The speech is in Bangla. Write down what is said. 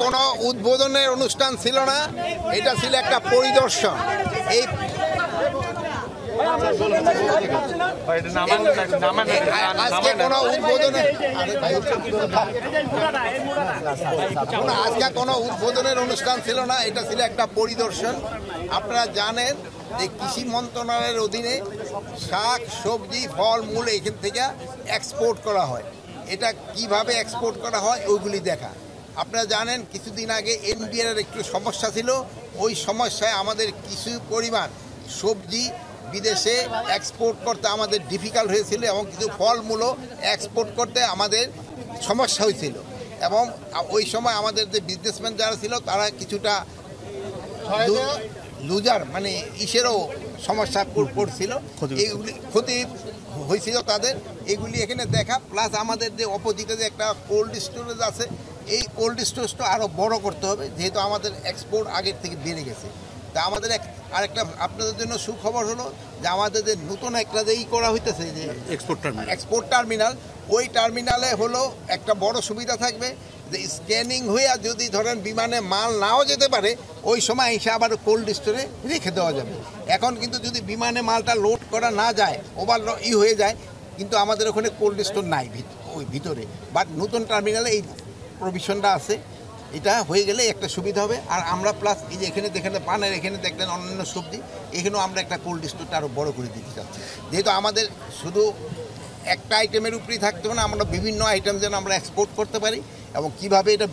কোনো উদ্বোধনের অনুষ্ঠান ছিল না, এটা ছিল একটা পরিদর্শন। এই আজকে কোনো উদ্বোধনের অনুষ্ঠান ছিল না, এটা ছিল একটা পরিদর্শন। আপনারা জানেন যে কৃষি মন্ত্রণালয়ের অধীনে শাক সবজি ফল মূল এখান থেকে এক্সপোর্ট করা হয়। এটা কিভাবে এক্সপোর্ট করা হয় ওইগুলি দেখা। আপনারা জানেন কিছুদিন আগে এনবিআর একটু সমস্যা ছিল, ওই সমস্যায় আমাদের কিছু পরিমাণ সবজি বিদেশে এক্সপোর্ট করতে আমাদের ডিফিকাল্ট হয়েছিল এবং কিছু ফলমূলও এক্সপোর্ট করতে আমাদের সমস্যা হয়েছিল। এবং ওই সময় আমাদের যে বিজনেসম্যান যারা ছিল তারা কিছুটা লুজার মানে ইসেরও সমস্যা পড়ছিল, এইগুলি ক্ষতি হয়েছিল তাদের। এগুলি এখানে দেখা, প্লাস আমাদের যে অপোজিটে যে একটা কোল্ড স্টোরেজ আছে, এই কোল্ড স্টোরেজটা আরও বড় করতে হবে, যেহেতু আমাদের এক্সপোর্ট আগের থেকে বেড়ে গেছে। তা আমাদের আরেকটা আপনাদের জন্য সুখবর হলো যে আমাদের যে নতুন একটা যে করা হইতেছে যে এক্সপোর্ট টার্মিনাল, ওই টার্মিনালে হলো একটা বড় সুবিধা থাকবে যে স্ক্যানিং হয়ে যদি ধরেন বিমানে মাল নাও যেতে পারে, ওই সময় এসে আবার কোল্ড স্টোরে রেখে দেওয়া যাবে। এখন কিন্তু যদি বিমানে মালটা লোড করা না যায়, ওভার হয়ে যায়, কিন্তু আমাদের ওখানে কোল্ড স্টোর নাই ওই ভিতরে। বাট নতুন টার্মিনালে এই প্রভিশনটা আছে, এটা হয়ে গেলে একটা সুবিধা হবে। আর আমরা প্লাস এই যে এখানে দেখেন পানের, এখানে দেখলেন অন্যান্য সবজি, এখানেও আমরা একটা কোল্ড স্টোরটা আরও বড় করে দিতে চাচ্ছি, যেহেতু আমাদের শুধু একটা আইটেমের উপরেই থাকতে হবে না, আমরা বিভিন্ন আইটেম যেন আমরা এক্সপোর্ট করতে পারি এবং কিভাবে এটা